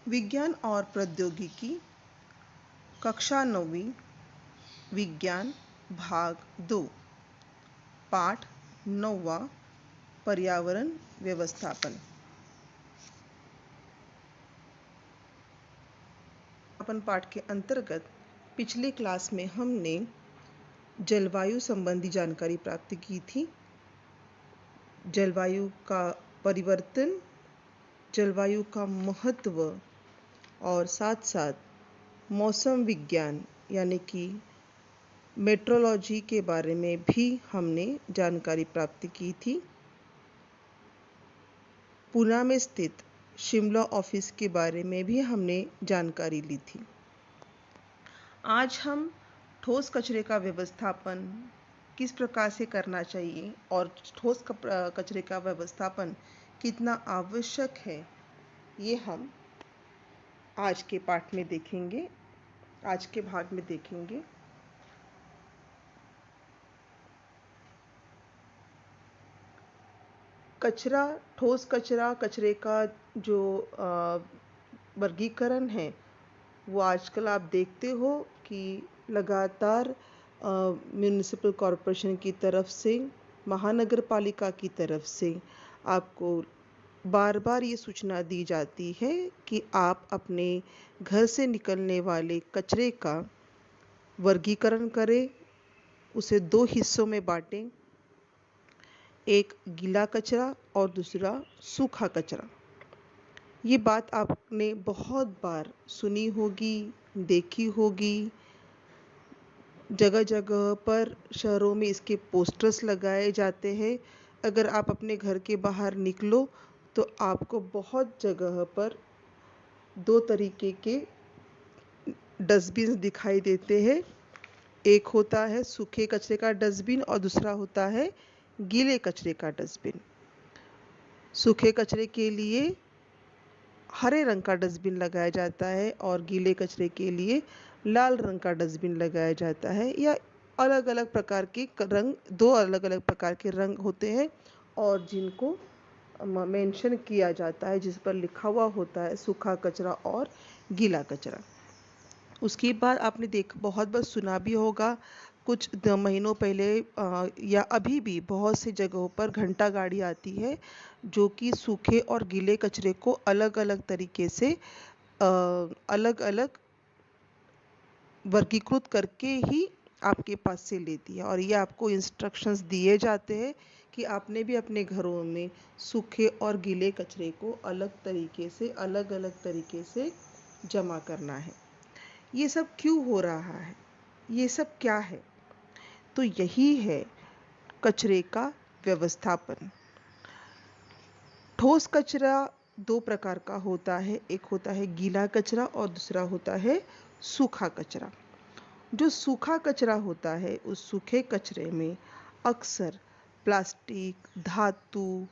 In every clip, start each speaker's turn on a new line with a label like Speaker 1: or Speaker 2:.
Speaker 1: विज्ञान और प्रौद्योगिकी कक्षा 9वीं विज्ञान भाग 2 पाठ 9वां पर्यावरण व्यवस्थापन पाठ के अंतर्गत पिछले क्लास में हमने जलवायु संबंधी जानकारी प्राप्त की थी। जलवायु का परिवर्तन, जलवायु का महत्व और साथ साथ मौसम विज्ञान यानी कि मेट्रोलॉजी के बारे में भी हमने जानकारी प्राप्त की थी। पुणे में स्थित शिमला ऑफिस के बारे में भी हमने जानकारी ली थी। आज हम ठोस कचरे का व्यवस्थापन किस प्रकार से करना चाहिए और ठोस कचरे का व्यवस्थापन कितना आवश्यक है, ये हम आज के पाठ में देखेंगे, आज के भाग में देखेंगे। कचरा, ठोस कचरा, कचरे का जो वर्गीकरण है वो आजकल आप देखते हो कि लगातार म्यूनिसिपल कॉरपोरेशन की तरफ से, महानगर पालिका की तरफ से आपको बार बार ये सूचना दी जाती है कि आप अपने घर से निकलने वाले कचरे का वर्गीकरण करें, उसे 2 हिस्सों में बांटें, एक गीला कचरा और दूसरा सूखा कचरा। ये बात आपने बहुत बार सुनी होगी, देखी होगी। जगह जगह पर शहरों में इसके पोस्टर्स लगाए जाते हैं। अगर आप अपने घर के बाहर निकलो तो आपको बहुत जगह पर 2 तरीके के डस्टबिन दिखाई देते हैं। एक होता है सूखे कचरे का डस्टबिन और दूसरा होता है गीले कचरे का डस्टबिन। सूखे कचरे के लिए हरे रंग का डस्टबिन लगाया जाता है और गीले कचरे के लिए लाल रंग का डस्टबिन लगाया जाता है, या अलग अलग प्रकार के रंग, 2 अलग अलग प्रकार के रंग होते हैं और जिनको मेंशन किया जाता है, जिस पर लिखा हुआ होता है सूखा कचरा और गीला कचरा। उसके बाद आपने बहुत बार सुना भी होगा, कुछ महीनों पहले या अभी भी बहुत सी जगहों पर घंटा गाड़ी आती है जो कि सूखे और गीले कचरे को अलग अलग तरीके से अलग अलग वर्गीकृत करके ही आपके पास से लेती है, और ये आपको इंस्ट्रक्शंस दिए जाते हैं कि आपने भी अपने घरों में सूखे और गीले कचरे को अलग अलग तरीके से जमा करना है। ये सब क्यों हो रहा है, ये सब क्या है? तो यही है कचरे का व्यवस्थापन। ठोस कचरा 2 प्रकार का होता है, एक होता है गीला कचरा और दूसरा होता है सूखा कचरा। जो सूखा कचरा होता है, उस सूखे कचरे में अक्सर प्लास्टिक, धातु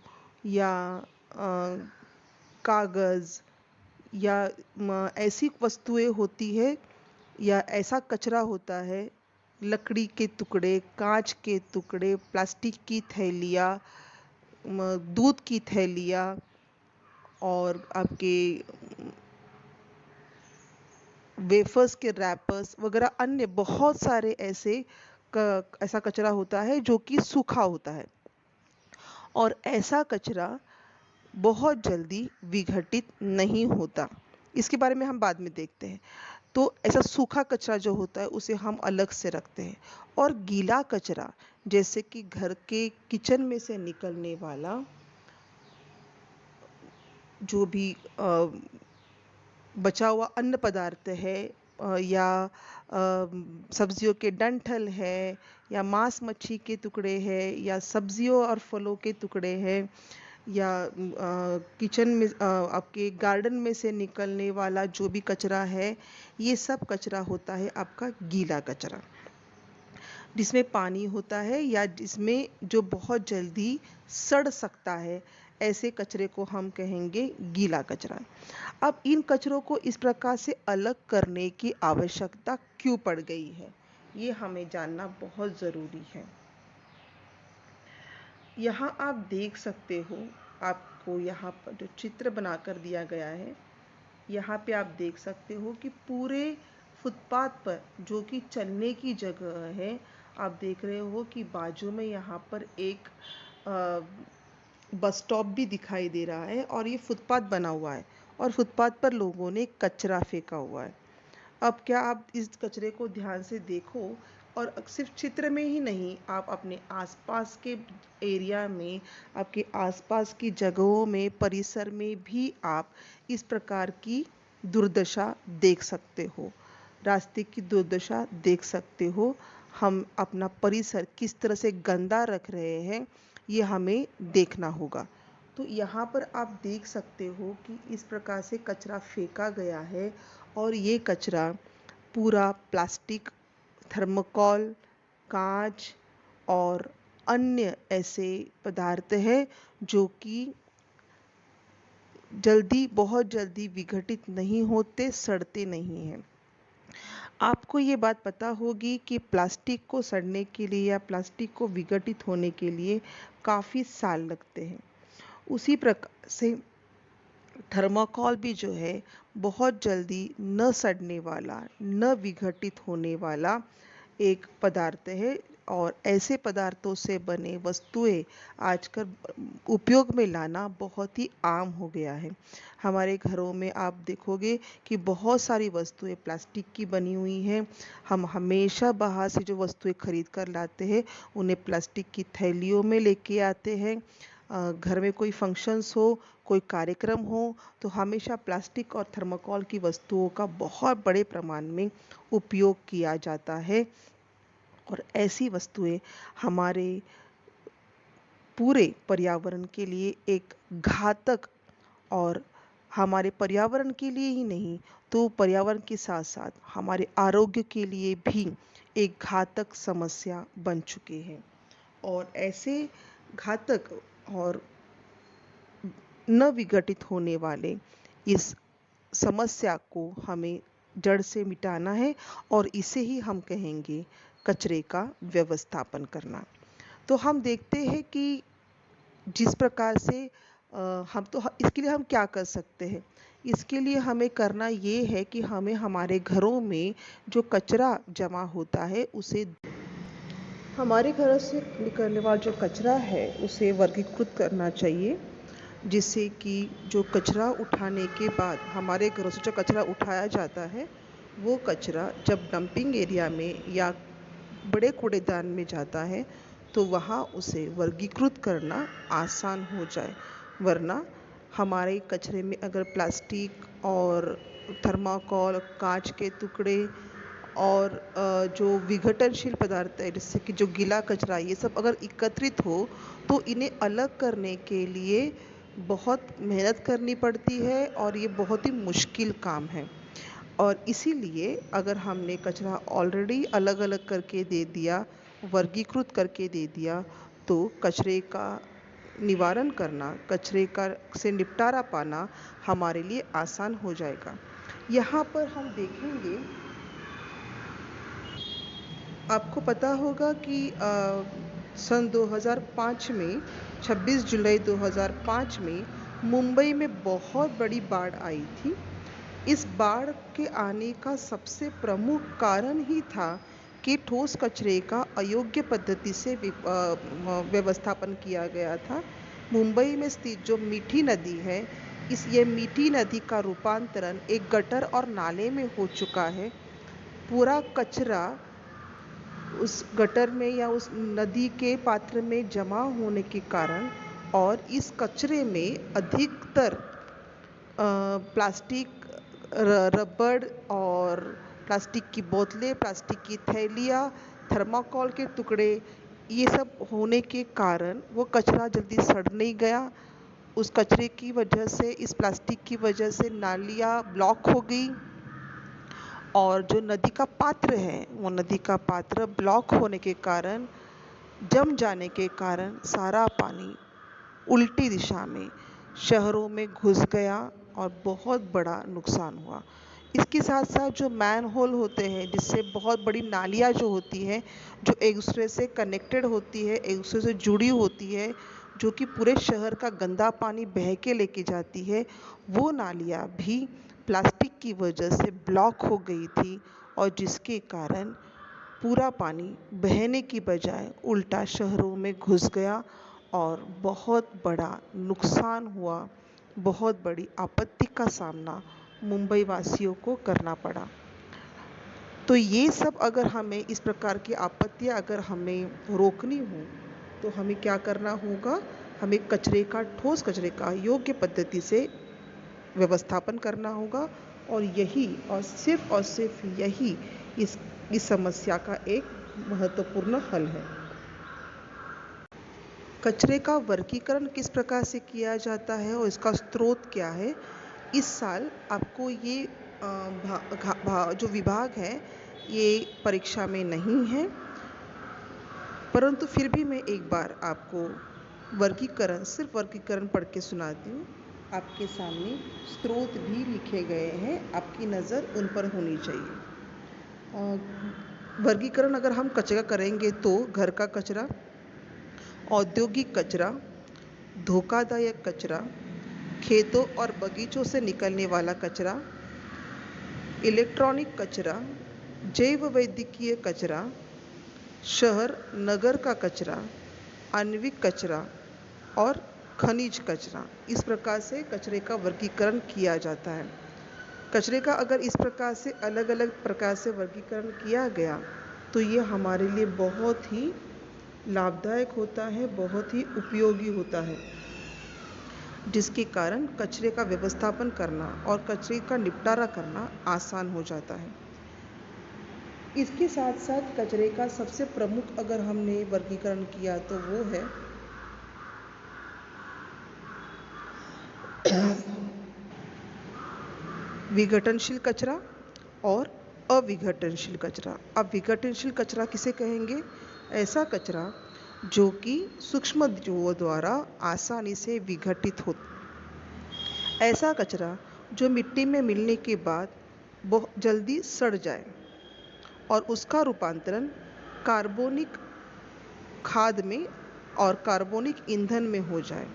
Speaker 1: या कागज़ या ऐसी वस्तुएं होती है या ऐसा कचरा होता है, लकड़ी के टुकड़े, कांच के टुकड़े, प्लास्टिक की थैलियाँ, दूध की थैलियाँ और आपके वेफर्स के रैपर्स वगैरह अन्य बहुत सारे ऐसा कचरा होता है जो कि सूखा होता है, और ऐसा कचरा बहुत जल्दी विघटित नहीं होता। इसके बारे में हम बाद में देखते हैं। तो ऐसा सूखा कचरा जो होता है उसे हम अलग से रखते हैं, और गीला कचरा जैसे कि घर के किचन में से निकलने वाला जो भी बचा हुआ अन्न पदार्थ है, या सब्जियों के डंठल है, या मांस मच्छी के टुकड़े हैं, या सब्जियों और फलों के टुकड़े हैं, या किचन में आपके गार्डन में से निकलने वाला जो भी कचरा है, ये सब कचरा होता है आपका गीला कचरा, जिसमें पानी होता है या जिसमें जो बहुत जल्दी सड़ सकता है। ऐसे कचरे को हम कहेंगे गीला कचरा। अब इन कचरों को इस प्रकार से अलग करने की आवश्यकता क्यों पड़ गई है, ये हमें जानना बहुत ज़रूरी है। यहाँ आप देख सकते हो, आपको यहाँ पर जो चित्र बनाकर दिया गया है, यहाँ पे आप देख सकते हो कि पूरे फुटपाथ पर जो कि चलने की जगह है, आप देख रहे हो कि बाजू में यहाँ पर एक बस स्टॉप भी दिखाई दे रहा है और ये फुटपाथ बना हुआ है और फुटपाथ पर लोगों ने कचरा फेंका हुआ है। अब क्या आप इस कचरे को ध्यान से देखो और सिर्फ चित्र में ही नहीं, आप अपने आसपास के एरिया में, आपके आसपास की जगहों में, परिसर में भी आप इस प्रकार की दुर्दशा देख सकते हो, रास्ते की दुर्दशा देख सकते हो। हम अपना परिसर किस तरह से गंदा रख रहे हैं, ये हमें देखना होगा। तो यहाँ पर आप देख सकते हो कि इस प्रकार से कचरा फेंका गया है और ये कचरा पूरा प्लास्टिक, थर्मोकोल, कांच और अन्य ऐसे पदार्थ हैं जो कि बहुत जल्दी विघटित नहीं होते, सड़ते नहीं हैं। आपको ये बात पता होगी कि प्लास्टिक को सड़ने के लिए या प्लास्टिक को विघटित होने के लिए काफ़ी साल लगते हैं। उसी प्रकार से थर्मोकोल भी जो है बहुत जल्दी न सड़ने वाला, न विघटित होने वाला एक पदार्थ है और ऐसे पदार्थों से बने वस्तुएं आजकल उपयोग में लाना बहुत ही आम हो गया है। हमारे घरों में आप देखोगे कि बहुत सारी वस्तुएं प्लास्टिक की बनी हुई हैं। हम हमेशा बाहर से जो वस्तुएं खरीद कर लाते हैं उन्हें प्लास्टिक की थैलियों में लेके आते हैं। घर में कोई फंक्शंस हो, कोई कार्यक्रम हो, तो हमेशा प्लास्टिक और थर्मोकोल की वस्तुओं का बहुत बड़े प्रमाण में उपयोग किया जाता है और ऐसी वस्तुएं हमारे पूरे पर्यावरण के लिए एक घातक और हमारे पर्यावरण के लिए ही नहीं तो पर्यावरण के साथ साथ हमारे आरोग्य के लिए भी एक घातक समस्या बन चुके हैं। और ऐसे घातक और न विघटित होने वाले इस समस्या को हमें जड़ से मिटाना है और इसे ही हम कहेंगे कचरे का व्यवस्थापन करना। तो हम देखते हैं कि जिस प्रकार से इसके लिए हम क्या कर सकते हैं। इसके लिए हमें करना ये है कि हमें हमारे घरों में जो कचरा जमा होता है उसे हमारे घरों से निकलने वाला जो कचरा है उसे वर्गीकृत करना चाहिए, जिससे कि जो कचरा उठाने के बाद हमारे घरों से जो कचरा उठाया जाता है वो कचरा जब डंपिंग एरिया में या बड़े कूड़ेदान में जाता है तो वहाँ उसे वर्गीकृत करना आसान हो जाए। वरना हमारे कचरे में अगर प्लास्टिक और थर्माकोल, कांच के टुकड़े और जो विघटनशील पदार्थ है जैसे कि जो गीला कचरा, ये सब अगर एकत्रित हो तो इन्हें अलग करने के लिए बहुत मेहनत करनी पड़ती है और ये बहुत ही मुश्किल काम है। और इसीलिए अगर हमने कचरा ऑलरेडी अलग अलग करके दे दिया, वर्गीकृत करके दे दिया, तो कचरे का निवारण करना, कचरे का से निपटारा पाना हमारे लिए आसान हो जाएगा। यहाँ पर हम देखेंगे, आपको पता होगा कि सन 2005 में 26 जुलाई 2005 में मुंबई में बहुत बड़ी बाढ़ आई थी। इस बाढ़ के आने का सबसे प्रमुख कारण ही था कि ठोस कचरे का अयोग्य पद्धति से व्यवस्थापन किया गया था। मुंबई में स्थित जो मीठी नदी है, ये मीठी नदी का रूपांतरण एक गटर और नाले में हो चुका है। पूरा कचरा उस गटर में या उस नदी के पात्र में जमा होने के कारण और इस कचरे में अधिकतर प्लास्टिक, रबड़ और प्लास्टिक की बोतलें, प्लास्टिक की थैलियाँ, थर्माकोल के टुकड़े, ये सब होने के कारण वो कचरा जल्दी सड़ नहीं गया। उस कचरे की वजह से, इस प्लास्टिक की वजह से नालियाँ ब्लॉक हो गई और जो नदी का पात्र है वो नदी का पात्र ब्लॉक होने के कारण, जम जाने के कारण सारा पानी उल्टी दिशा में शहरों में घुस गया और बहुत बड़ा नुकसान हुआ। इसके साथ साथ जो मैन होल होते हैं, जिससे बहुत बड़ी नालियाँ जो होती हैं, जो एक दूसरे से कनेक्टेड होती है, एक दूसरे से जुड़ी होती है, जो कि पूरे शहर का गंदा पानी बह के लेके जाती है, वो नालियाँ भी प्लास्टिक की वजह से ब्लॉक हो गई थी और जिसके कारण पूरा पानी बहने की बजाय उल्टा शहरों में घुस गया और बहुत बड़ा नुकसान हुआ, बहुत बड़ी आपत्ति का सामना मुंबई वासियों को करना पड़ा। तो ये सब अगर हमें इस प्रकार की आपत्तियां अगर हमें रोकनी हो तो हमें क्या करना होगा, हमें ठोस कचरे का योग्य पद्धति से व्यवस्थापन करना होगा और सिर्फ यही इस समस्या का एक महत्वपूर्ण हल है। कचरे का वर्गीकरण किस प्रकार से किया जाता है और इसका स्रोत क्या है, इस साल आपको ये जो विभाग है ये परीक्षा में नहीं है, परंतु फिर भी मैं एक बार आपको सिर्फ वर्गीकरण पढ़ के सुनाती हूँ। आपके सामने स्रोत भी लिखे गए हैं, आपकी नज़र उन पर होनी चाहिए। वर्गीकरण अगर हम कचरा करेंगे तो घर का कचरा, औद्योगिक कचरा, धोखादायक कचरा, खेतों और बगीचों से निकलने वाला कचरा, इलेक्ट्रॉनिक कचरा, जैव वैद्यकीय कचरा, शहर नगर का कचरा, आणविक कचरा और खनिज कचरा। इस प्रकार से कचरे का वर्गीकरण किया जाता है। कचरे का अगर इस प्रकार से अलग अलग प्रकार से वर्गीकरण किया गया तो ये हमारे लिए बहुत ही लाभदायक होता है, बहुत ही उपयोगी होता है, जिसके कारण कचरे का व्यवस्थापन करना और कचरे का निपटारा करना आसान हो जाता है। इसके साथ साथ कचरे का सबसे प्रमुख अगर हमने वर्गीकरण किया तो वो है विघटनशील कचरा और अविघटनशील कचरा। अब विघटनशील कचरा किसे कहेंगे? ऐसा कचरा जो कि सूक्ष्म जीवों द्वारा आसानी से विघटित हो, ऐसा कचरा जो मिट्टी में मिलने के बाद बहुत जल्दी सड़ जाए और उसका रूपांतरण कार्बनिक खाद में और कार्बनिक ईंधन में हो जाए,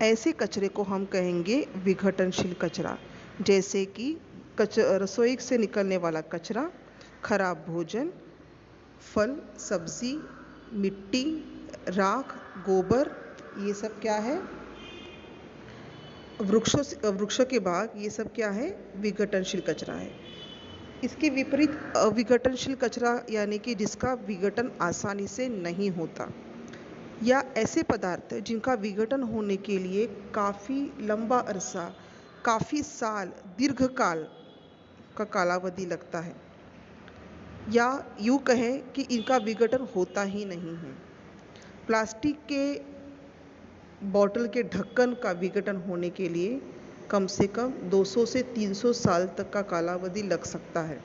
Speaker 1: ऐसे कचरे को हम कहेंगे विघटनशील कचरा। जैसे कि रसोई से निकलने वाला कचरा, खराब भोजन, फल सब्जी, मिट्टी, राख, गोबर, ये सब क्या है? वृक्षों के भाग, ये सब क्या है? विघटनशील कचरा है। इसके विपरीत अविघटनशील कचरा यानी कि जिसका विघटन आसानी से नहीं होता, या ऐसे पदार्थ जिनका विघटन होने के लिए काफ़ी लंबा अरसा, काफ़ी साल, दीर्घकाल का कालावधि लगता है, या यूँ कहें कि इनका विघटन होता ही नहीं है। प्लास्टिक के बॉटल के ढक्कन का विघटन होने के लिए कम से कम 200 से 300 साल तक का कालावधि लग सकता है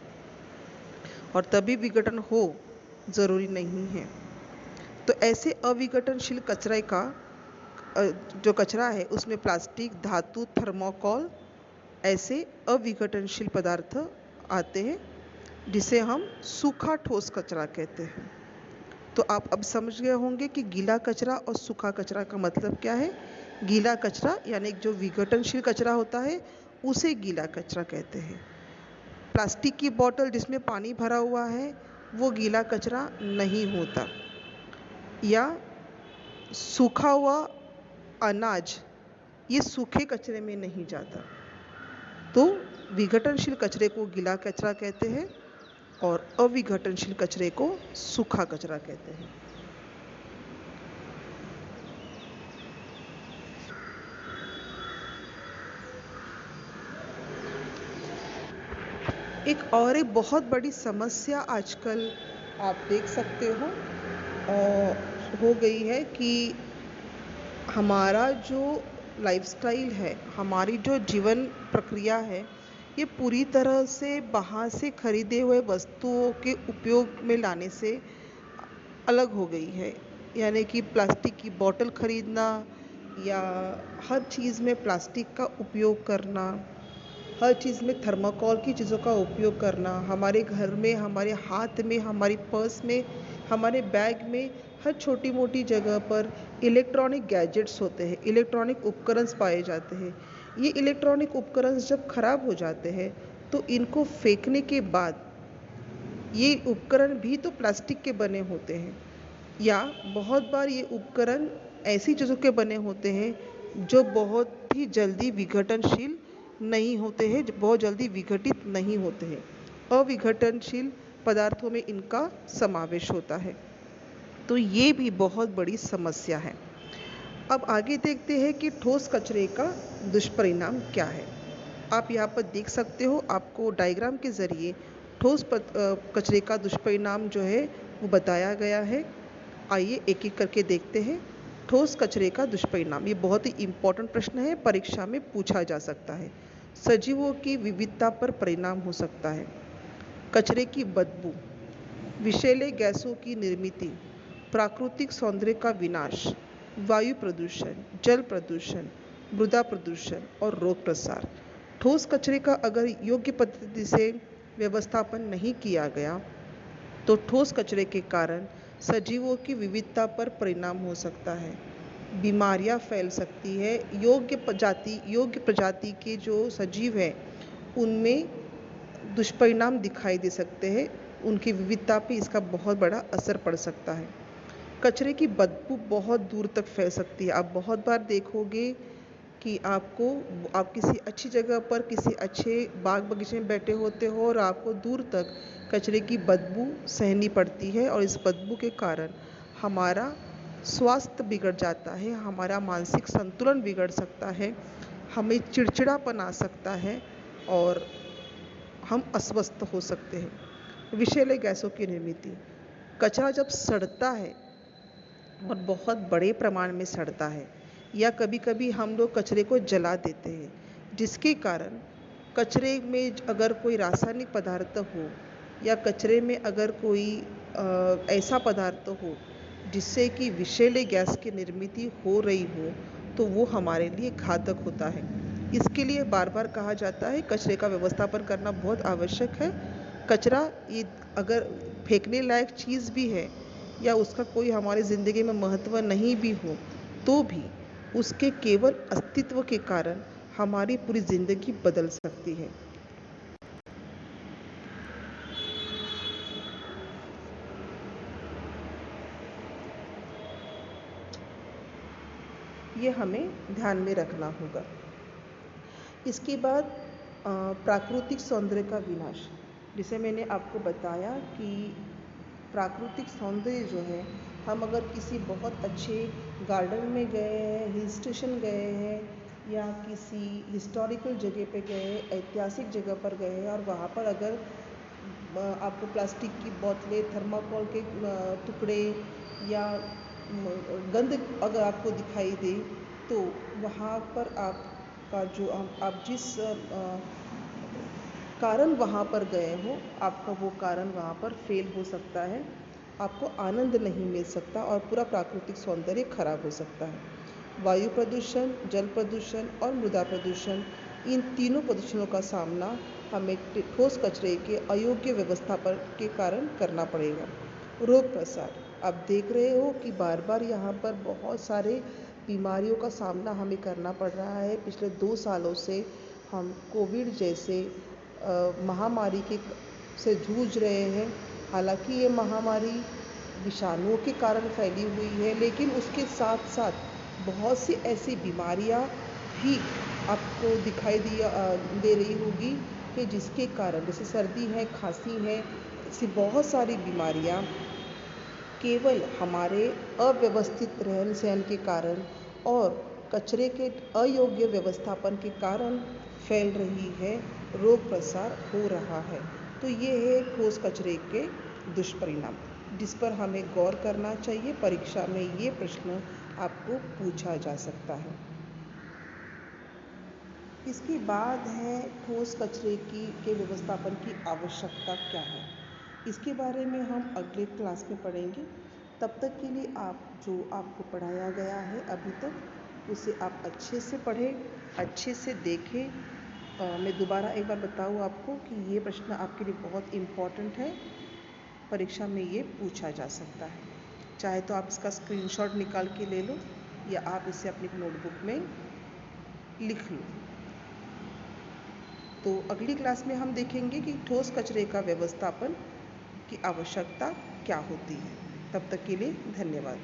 Speaker 1: और तभी विघटन हो ज़रूरी नहीं है। तो ऐसे अविघटनशील कचरे का जो कचरा है उसमें प्लास्टिक, धातु, थर्मोकोल ऐसे अविघटनशील पदार्थ आते हैं जिसे हम सूखा ठोस कचरा कहते हैं। तो आप अब समझ गए होंगे कि गीला कचरा और सूखा कचरा का मतलब क्या है। गीला कचरा यानी जो विघटनशील कचरा होता है उसे गीला कचरा कहते हैं। प्लास्टिक की बोतल जिसमें पानी भरा हुआ है वो गीला कचरा नहीं होता, या सूखा हुआ अनाज ये सूखे कचरे में नहीं जाता। तो विघटनशील कचरे को गीला कचरा कहते हैं और अविघटनशील कचरे को सूखा कचरा कहते हैं। एक बहुत बड़ी समस्या आजकल आप देख सकते हो गई है कि हमारा जो लाइफस्टाइल है, हमारी जो जीवन प्रक्रिया है, ये पूरी तरह से बाहर से खरीदे हुए वस्तुओं के उपयोग में लाने से अलग हो गई है। यानी कि प्लास्टिक की बोतल खरीदना या हर चीज़ में प्लास्टिक का उपयोग करना, हर चीज़ में थर्माकोल की चीज़ों का उपयोग करना, हमारे घर में, हमारे हाथ में, हमारी पर्स में हमारे बैग में हर छोटी मोटी जगह पर इलेक्ट्रॉनिक गैजेट्स होते हैं, इलेक्ट्रॉनिक उपकरण पाए जाते हैं। ये इलेक्ट्रॉनिक उपकरण जब खराब हो जाते हैं तो इनको फेंकने के बाद, ये उपकरण भी तो प्लास्टिक के बने होते हैं, या बहुत बार ये उपकरण ऐसी चीज़ों के बने होते हैं जो बहुत ही जल्दी विघटनशील नहीं होते हैं, जो बहुत जल्दी विघटित नहीं होते हैं। अविघटनशील पदार्थों में इनका समावेश होता है। तो ये भी बहुत बड़ी समस्या है। अब आगे देखते हैं कि ठोस कचरे का दुष्परिणाम क्या है। आप यहाँ पर देख सकते हो, आपको डायग्राम के ज़रिए कचरे का दुष्परिणाम जो है वो बताया गया है। आइए एक एक करके देखते हैं। ठोस कचरे का दुष्परिणाम, ये बहुत ही इम्पोर्टेंट प्रश्न है, परीक्षा में पूछा जा सकता है। सजीवों की विविधता पर परिणाम हो सकता है। कचरे की बदबू, विषैले गैसों की निर्मित, प्राकृतिक सौंदर्य का विनाश, वायु प्रदूषण, जल प्रदूषण, मृदा प्रदूषण और रोग प्रसार। ठोस कचरे का अगर योग्य पद्धति से व्यवस्थापन नहीं किया गया तो ठोस कचरे के कारण सजीवों की विविधता पर परिणाम हो सकता है। बीमारियां फैल सकती है। योग्य प्रजाति के जो सजीव हैं उनमें दुष्परिणाम दिखाई दे सकते हैं। उनकी विविधता पे इसका बहुत बड़ा असर पड़ सकता है। कचरे की बदबू बहुत दूर तक फैल सकती है। आप बहुत बार देखोगे कि आप किसी अच्छी जगह पर, किसी अच्छे बाग बगीचे में बैठे होते हो और आपको दूर तक कचरे की बदबू सहनी पड़ती है, और इस बदबू के कारण हमारा स्वास्थ्य बिगड़ जाता है, हमारा मानसिक संतुलन बिगड़ सकता है, हमें चिड़चिड़ापन आ सकता है और हम अस्वस्थ हो सकते हैं। विषैले गैसों की निर्मित, कचरा जब सड़ता है और बहुत बड़े प्रमाण में सड़ता है, या कभी कभी हम लोग कचरे को जला देते हैं, जिसके कारण कचरे में अगर कोई रासायनिक पदार्थ हो या कचरे में अगर कोई ऐसा पदार्थ हो जिससे कि विषैले गैस की निर्मित हो रही हो, तो वो हमारे लिए घातक होता है। इसके लिए बार बार कहा जाता है कचरे का व्यवस्थापन करना बहुत आवश्यक है। कचरा ये अगर फेंकने लायक चीज़ भी है या उसका कोई हमारी ज़िंदगी में महत्व नहीं भी हो, तो भी उसके केवल अस्तित्व के कारण हमारी पूरी ज़िंदगी बदल सकती है। ये हमें ध्यान में रखना होगा। इसके बाद प्राकृतिक सौंदर्य का विनाश, जिसे मैंने आपको बताया कि प्राकृतिक सौंदर्य जो है, हम अगर किसी बहुत अच्छे गार्डन में गए हैं, हिल स्टेशन गए हैं, या किसी हिस्टोरिकल जगह पे गए हैं, ऐतिहासिक जगह पर गए हैं, और वहाँ पर अगर आपको प्लास्टिक की बोतलें, थर्माकोल के टुकड़े या गंद अगर आपको दिखाई दे, तो वहाँ पर आपका जो आप जिस कारण वहाँ पर गए हो, आपका वो कारण वहाँ पर फेल हो सकता है, आपको आनंद नहीं मिल सकता और पूरा प्राकृतिक सौंदर्य खराब हो सकता है। वायु प्रदूषण, जल प्रदूषण और मृदा प्रदूषण, इन तीनों प्रदूषणों का सामना हमें ठोस कचरे के अयोग्य व्यवस्थापन के कारण करना पड़ेगा। रोग प्रसार, आप देख रहे हो कि बार बार यहाँ पर बहुत सारे बीमारियों का सामना हमें करना पड़ रहा है। पिछले 2 सालों से हम कोविड जैसे महामारी से जूझ रहे हैं। हालांकि ये महामारी विषाणुओं के कारण फैली हुई है, लेकिन उसके साथ साथ बहुत सी ऐसी बीमारियां भी आपको दिखाई दे रही होगी कि जिसके कारण, जैसे सर्दी है, खांसी है, ऐसी बहुत सारी बीमारियां केवल हमारे अव्यवस्थित रहन सहन के कारण और कचरे के अयोग्य व्यवस्थापन के कारण फैल रही है, रोग प्रसार हो रहा है। तो ये है ठोस कचरे के दुष्परिणाम, जिस पर हमें गौर करना चाहिए। परीक्षा में ये प्रश्न आपको पूछा जा सकता है। इसके बाद है ठोस कचरे के व्यवस्थापन की आवश्यकता क्या है। इसके बारे में हम अगले क्लास में पढ़ेंगे। तब तक के लिए आप जो आपको पढ़ाया गया है अभी तक, उसे आप अच्छे से पढ़ें, अच्छे से देखें। मैं दोबारा एक बार बताऊँ आपको कि ये प्रश्न आपके लिए बहुत इम्पॉर्टेंट है। परीक्षा में ये पूछा जा सकता है। चाहे तो आप इसका स्क्रीनशॉट निकाल के ले लो या आप इसे अपनी नोटबुक में लिख लो। तो अगली क्लास में हम देखेंगे कि ठोस कचरे का व्यवस्थापन की आवश्यकता क्या होती है। तब तक के लिए धन्यवाद।